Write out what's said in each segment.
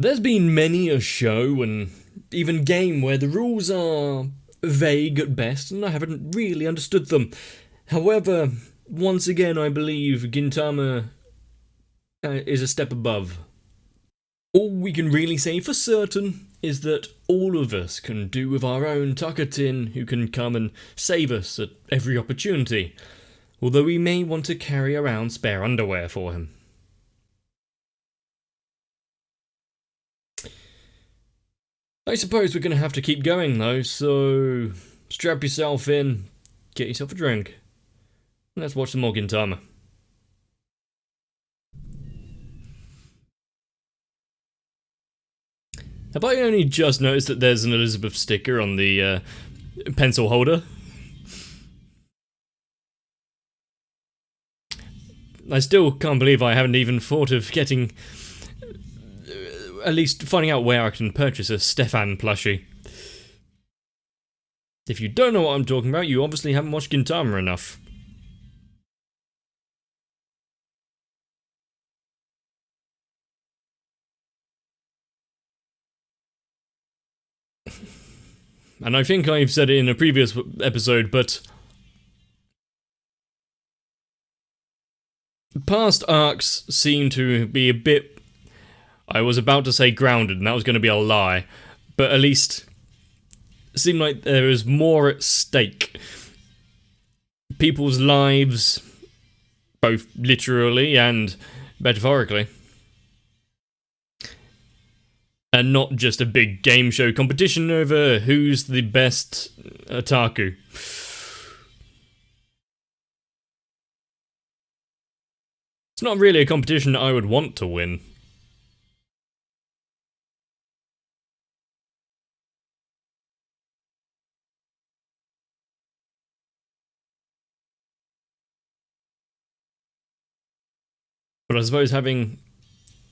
There's been many a show and even game where the rules are vague at best and I haven't really understood them. However, once again I believe Gintama is a step above. All we can really say for certain is that all of us can do with our own Takatin who can come and save us at every opportunity, although we may want to carry around spare underwear for him. I suppose we're going to have to keep going though, so strap yourself in, get yourself a drink, and let's watch some more Gintama. Have I only just noticed that there's an Elizabeth sticker on the pencil holder? I still can't believe I haven't even thought of getting... at least finding out where I can purchase a Stefan plushie. If you don't know what I'm talking about, you obviously haven't watched Gintama enough. And I think I've said it in a previous episode, but past arcs seem to be a bit... I was about to say grounded, and that was going to be a lie, but at least it seemed like there is more at stake. People's lives, both literally and metaphorically. And not just a big game show competition over who's the best otaku. It's not really a competition that I would want to win. But I suppose having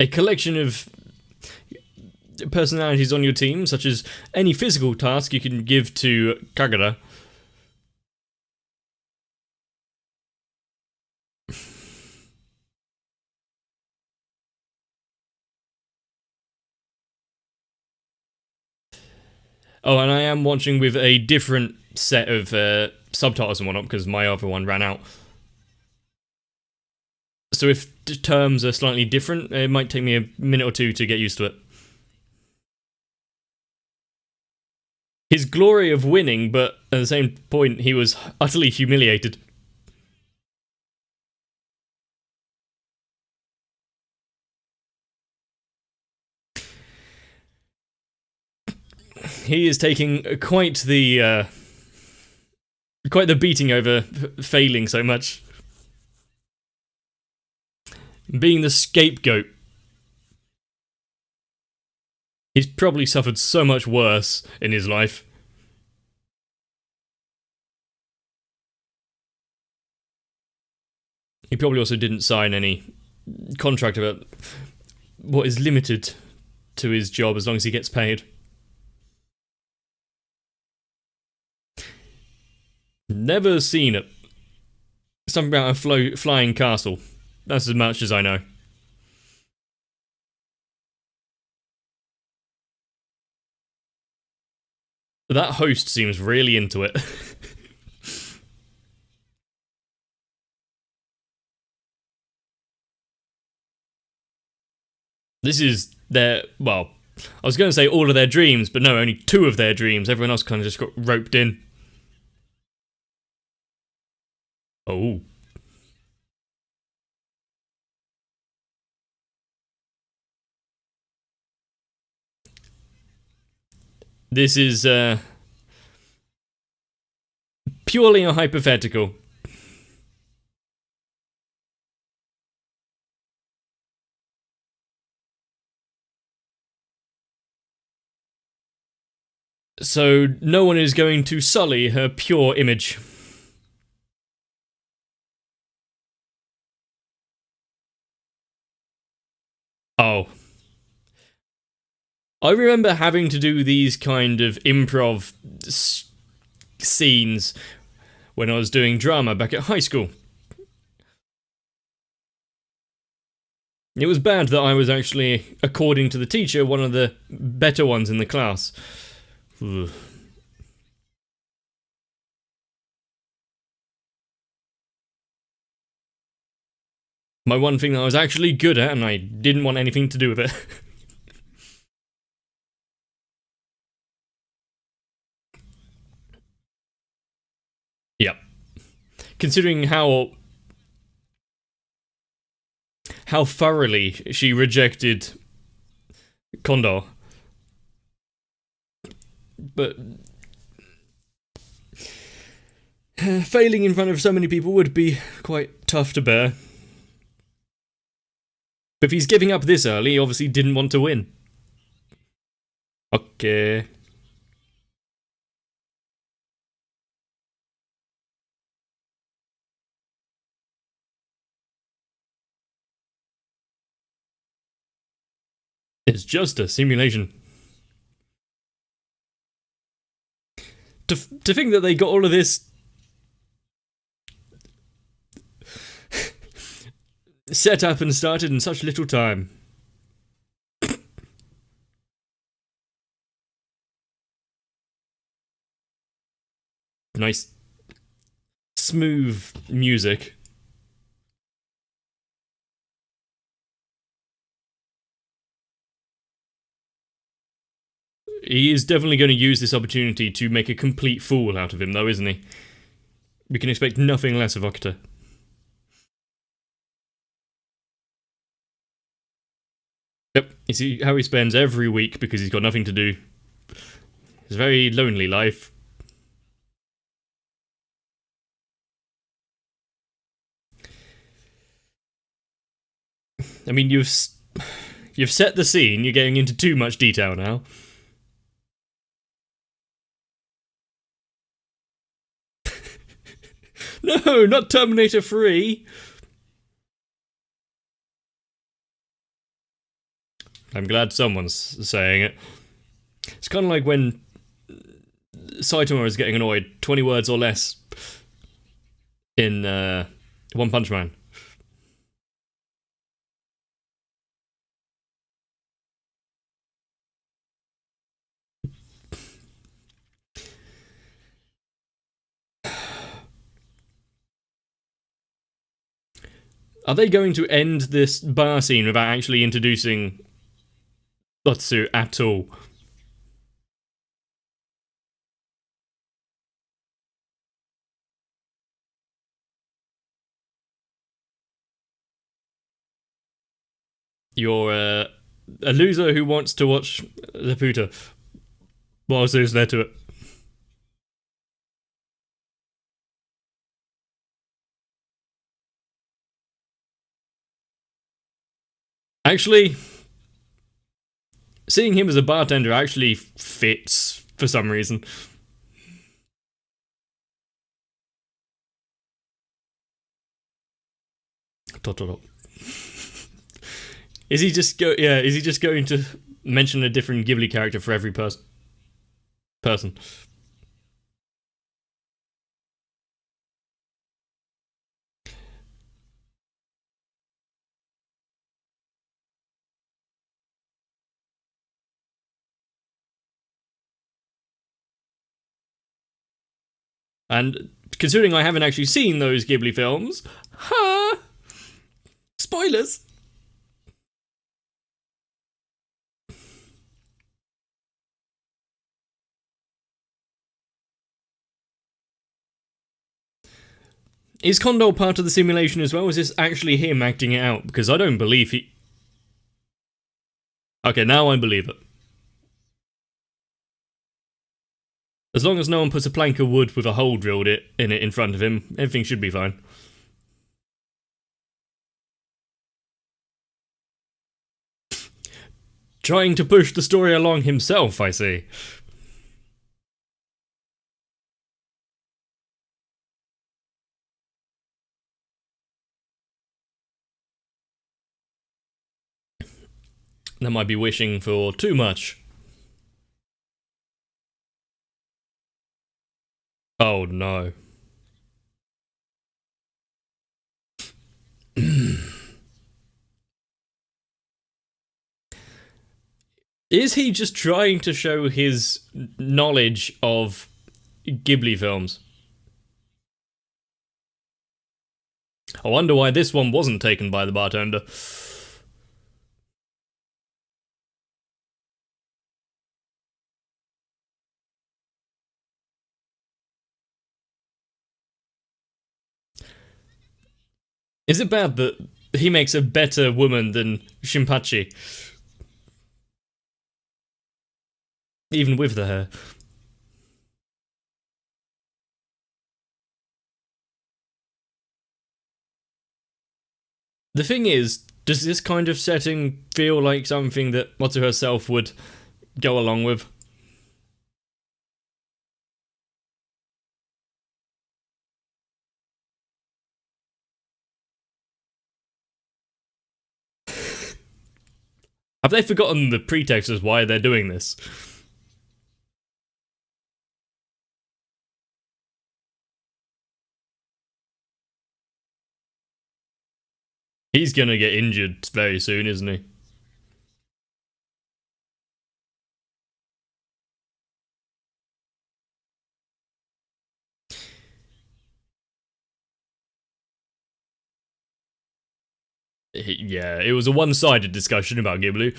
a collection of personalities on your team, such as any physical task you can give to Kagura. Oh, and I am watching with a different set of subtitles and whatnot because my other one ran out. So if the terms are slightly different, it might take me a minute or two to get used to it. His glory of winning, but at the same point, he was utterly humiliated. He is taking quite the beating over failing so much. Being the scapegoat. He's probably suffered so much worse in his life. He probably also didn't sign any contract about what is limited to his job as long as he gets paid. Never seen it. Something about a flying castle. That's as much as I know. That host seems really into it. This is their... well, I was going to say all of their dreams, but no, only 2 of their dreams. Everyone else kind of just got roped in. Oh. This is purely a hypothetical. So no one is going to sully her pure image. Oh. I remember having to do these kind of improv scenes when I was doing drama back at high school. It was bad that I was actually, according to the teacher, one of the better ones in the class. Ugh. My one thing that I was actually good at, and I didn't want anything to do with it. Yep. Considering how thoroughly she rejected Condor. But failing in front of so many people would be quite tough to bear. But if he's giving up this early, he obviously didn't want to win. Okay. It's just a simulation. To think that they got all of this set up and started in such little time. Nice, smooth music. He is definitely going to use this opportunity to make a complete fool out of him, though, isn't he? We can expect nothing less of Okuta. Yep, you see how he spends every week because he's got nothing to do. It's a very lonely life. I mean, you've set the scene. You're getting into too much detail now. No, not Terminator 3. I'm glad someone's saying it. It's kind of like when Saitama is getting annoyed, 20 words or less in One Punch Man. Are they going to end this bar scene without actually introducing Lotsu at all? You're a loser who wants to watch the Puta. What else is there to it? Actually, seeing him as a bartender actually fits for some reason. Totoro. Is he just Is he just going to mention a different Ghibli character for every person? And considering I haven't actually seen those Ghibli films, huh? Spoilers. Is Condor part of the simulation as well? Is this actually him acting it out? Because I don't believe he... Okay, now I believe it. As long as no one puts a plank of wood with a hole drilled in it in front of him, everything should be fine. Trying to push the story along himself, I see. That might be wishing for too much. Oh no. Is he just trying to show his knowledge of Ghibli films? I wonder why this one wasn't taken by the bartender. Is it bad that he makes a better woman than Shinpachi? Even with the hair. The thing is, does this kind of setting feel like something that Motsu herself would go along with? Have they forgotten the pretext as why they're doing this? He's gonna get injured very soon, isn't he? Yeah, it was a one-sided discussion about Ghibli.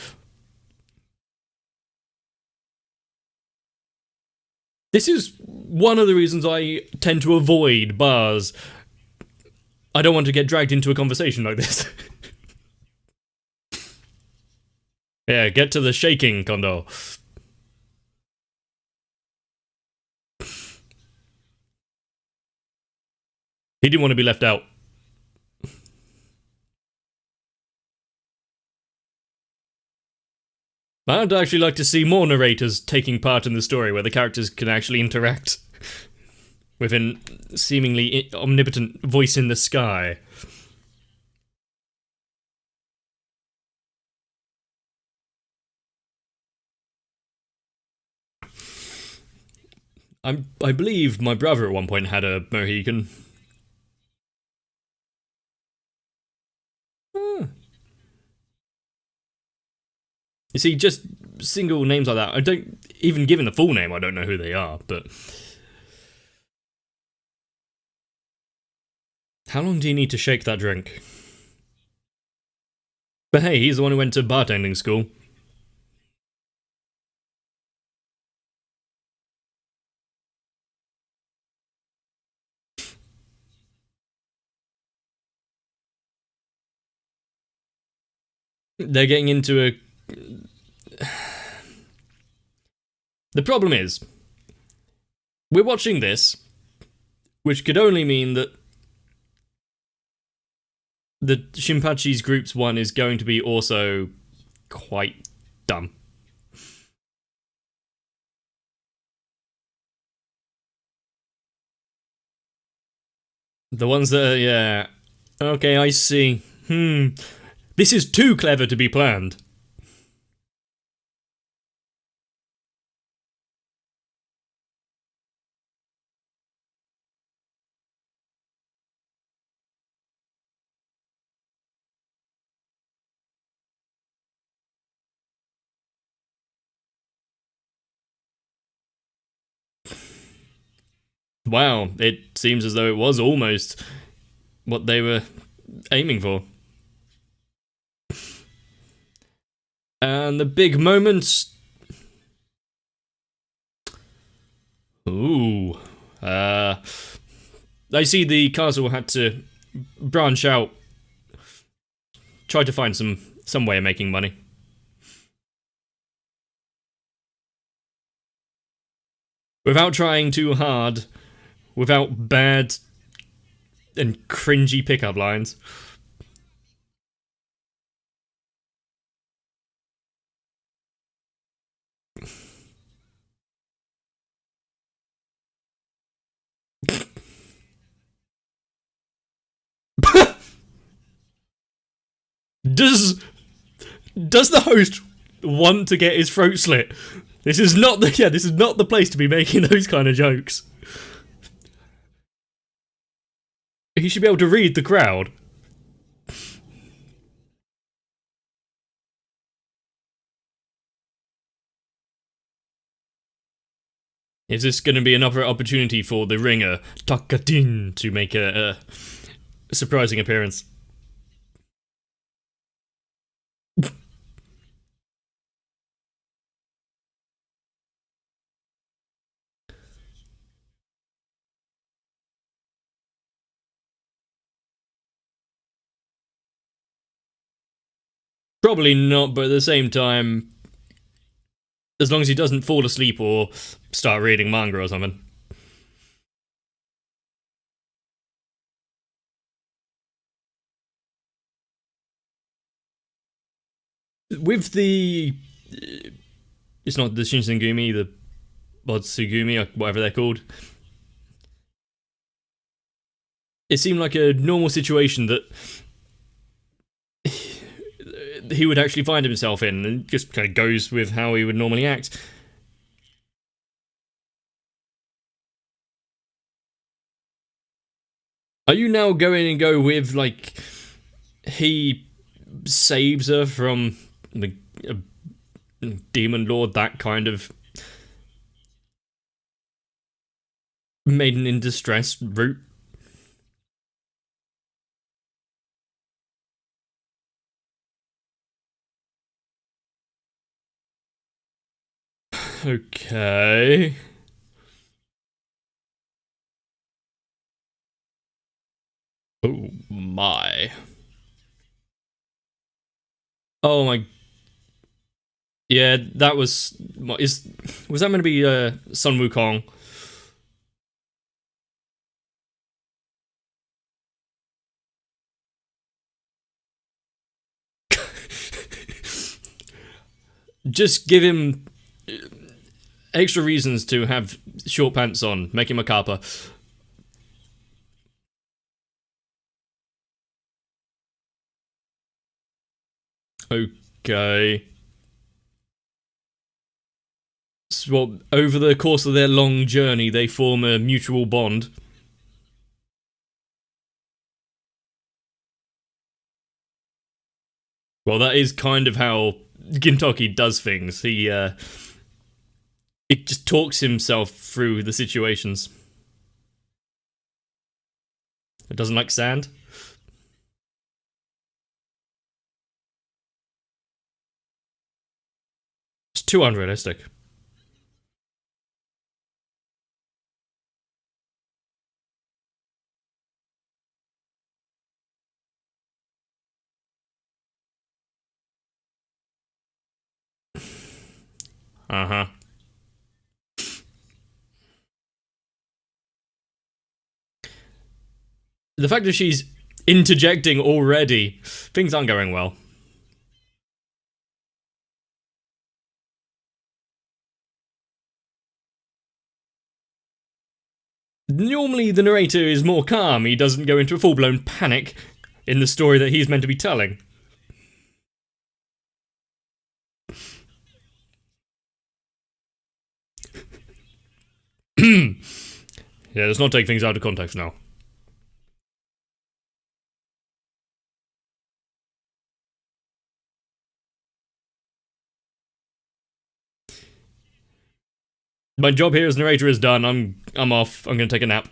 This is one of the reasons I tend to avoid bars. I don't want to get dragged into a conversation like this. Yeah, get to the shaking, Kondo. He didn't want to be left out. I'd actually like to see more narrators taking part in the story where the characters can actually interact with a seemingly omnipotent voice in the sky. I believe my brother at one point had a Mohican. Hmm. You see, just single names like that, I don't, even given the full name, I don't know who they are, but... How long do you need to shake that drink? But hey, he's the one who went to bartending school. They're getting into a... The problem is, we're watching this, which could only mean that the Shinpachi's Groups 1 is going to be also quite dumb. The ones that are, yeah... Okay, I see. This is too clever to be planned. Wow, it seems as though it was almost what they were aiming for. And the big moment. Ooh. I see the castle had to branch out, try to find some way of making money. Without trying too hard, without bad and cringy pickup lines. Does the host want to get his throat slit? This is not the place to be making those kind of jokes. He should be able to read the crowd. Is this going to be another opportunity for the ringer, Takatin, to make a surprising appearance? Probably not, but at the same time, as long as he doesn't fall asleep or start reading manga or something. With the... It's not the Shinsengumi, the Botsugumi, or whatever they're called. It seemed like a normal situation that he would actually find himself in, and just kind of goes with how he would normally act. Are you now going and go with, like, he saves her from the demon lord, that kind of maiden in distress route? Okay. Oh my. Oh my. Yeah, that was... Was that meant to be Sun Wukong? Just give him extra reasons to have short pants on. Make him a kappa. Okay. Well, over the course of their long journey, they form a mutual bond. Well, that is kind of how Gintoki does things. He just talks himself through the situations. It doesn't like sand. It's too unrealistic. Uh-huh. The fact that she's interjecting already, things aren't going well. Normally, the narrator is more calm. He doesn't go into a full-blown panic in the story that he's meant to be telling. Yeah, let's not take things out of context now. My job here as narrator is done. I'm off. I'm gonna take a nap.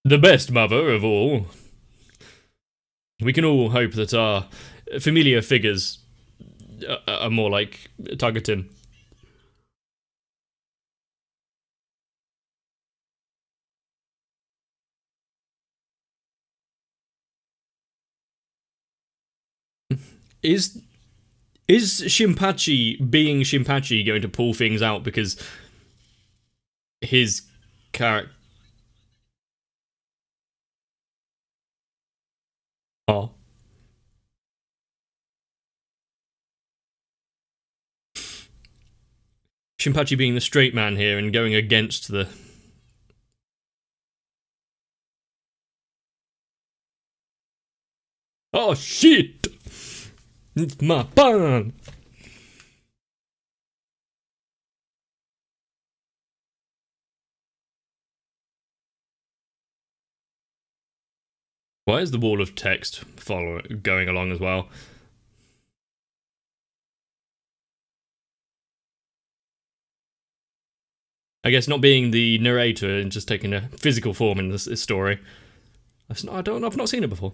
The best mother of all. We can all hope that our familiar figures are more like Targetin. Is Shinpachi being Shinpachi going to pull things out because his character? Oh. Shinpachi being the straight man here and going against the... Oh shit! It's my pan! Why is the wall of text going along as well? I guess not being the narrator and just taking a physical form in this story. I've not seen it before.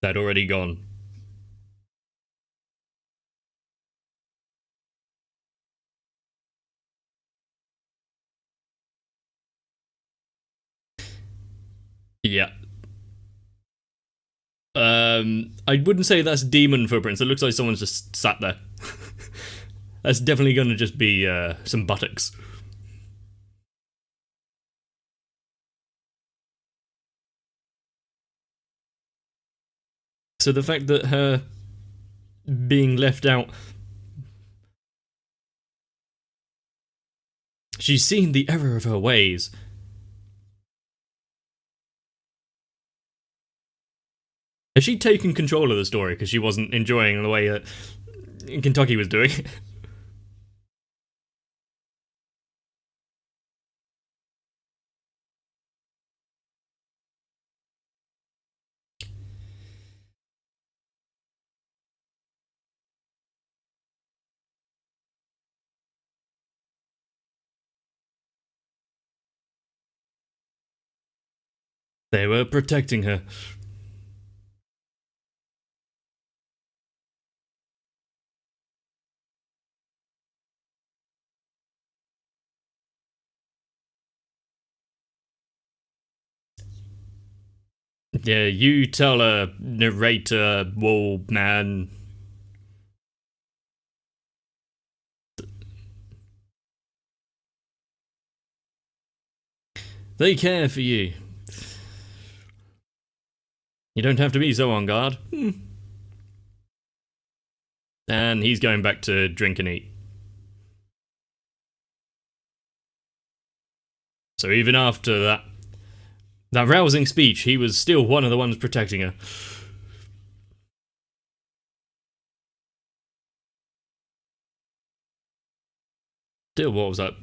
They'd already gone. Yeah. I wouldn't say that's demon footprints. It looks like someone's just sat there. That's definitely going to just be some buttocks. So the fact that her being left out, she's seen the error of her ways. Has she taken control of the story because she wasn't enjoying the way that Kentucky was doing? They were protecting her. Yeah, you tell a narrator, wall man. They care for you. You don't have to be so on guard. And he's going back to drink and eat. So even after that rousing speech, he was still one of the ones protecting her. Still, what was that?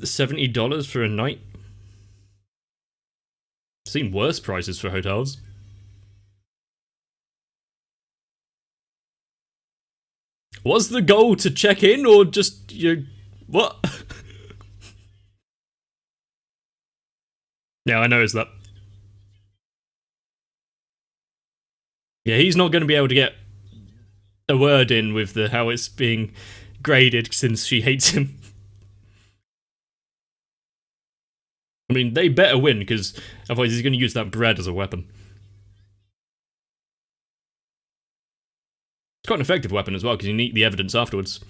$70 for a night? Seen worse prices for hotels. Was the goal to check in or just what? Yeah, I noticed that. Yeah, he's not going to be able to get a word in with the how it's being graded since she hates him. I mean, they better win because otherwise he's going to use that bread as a weapon. It's quite an effective weapon as well because you need the evidence afterwards.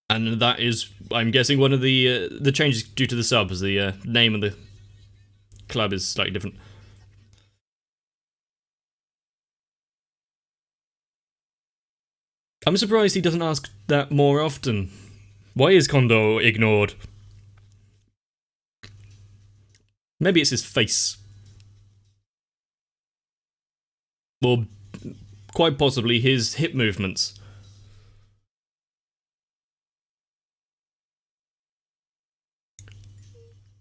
And that is, I'm guessing, one of the changes due to the subs. The name of the club is slightly different. I'm surprised he doesn't ask that more often. Why is Kondo ignored? Maybe it's his face. Or quite possibly his hip movements.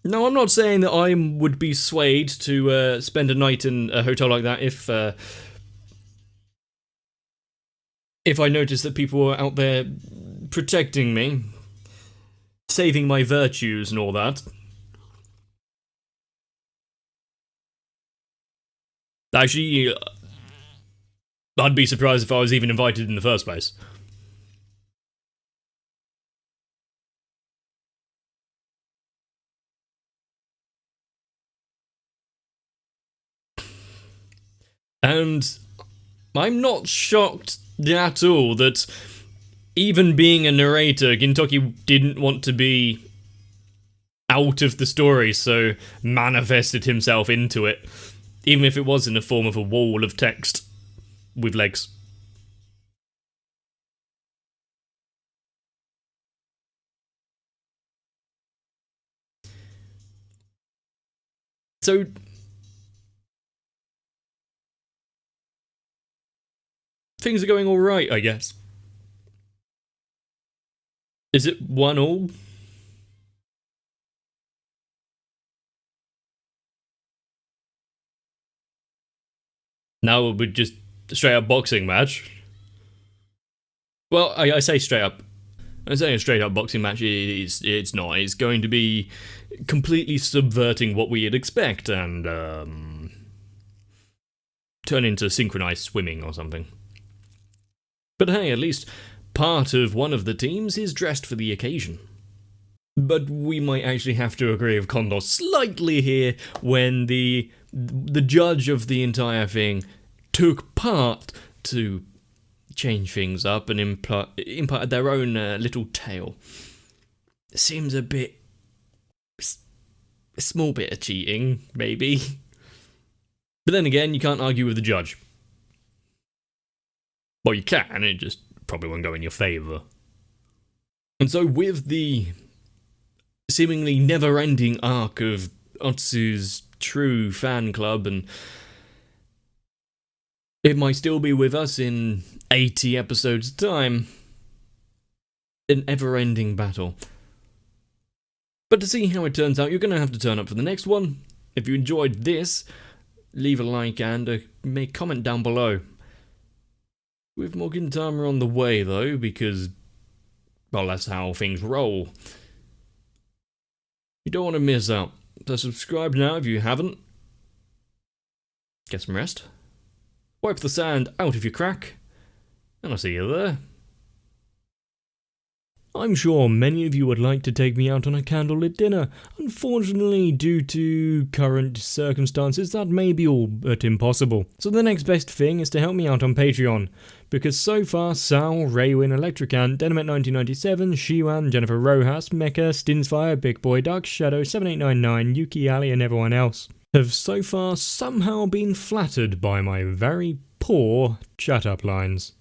No, I'm not saying that I would be swayed to spend a night in a hotel like that if I noticed that people were out there protecting me, saving my virtues and all that. Actually, I'd be surprised if I was even invited in the first place. And I'm not shocked at all that even being a narrator, Gintoki didn't want to be out of the story, so manifested himself into it, even if it was in the form of a wall of text with legs. So, things are going alright, I guess. Is it 1-1? Now we're just straight up boxing match. Well, I say straight up. I say a straight up boxing match. It's not. It's going to be completely subverting what we'd expect and turn into synchronized swimming or something. But hey, at least part of one of the teams is dressed for the occasion. But we might actually have to agree with Condor slightly here when the judge of the entire thing took part to change things up and imparted their own little tale. It seems a small bit of cheating, maybe. But then again, you can't argue with the judge. Well, you can, it just probably won't go in your favour. And so with the seemingly never-ending arc of Otsu's true fan club, and it might still be with us in 80 episodes' time, an ever-ending battle. But to see how it turns out, you're going to have to turn up for the next one. If you enjoyed this, leave a like and make a comment down below. With more Gintama on the way though, because, well, that's how things roll. You don't want to miss out, so subscribe now if you haven't. Get some rest. Wipe the sand out of your crack, and I'll see you there. I'm sure many of you would like to take me out on a candlelit dinner. Unfortunately, due to current circumstances, that may be all but impossible. So the next best thing is to help me out on Patreon, because so far Sal, Raywin, Electricant, Denamet1997, Shiwan, Jennifer Rojas, Mecha, Stinsfire, Big Boy Duck, Shadow 7899, Yuki Ali and everyone else have so far somehow been flattered by my very poor chat-up lines.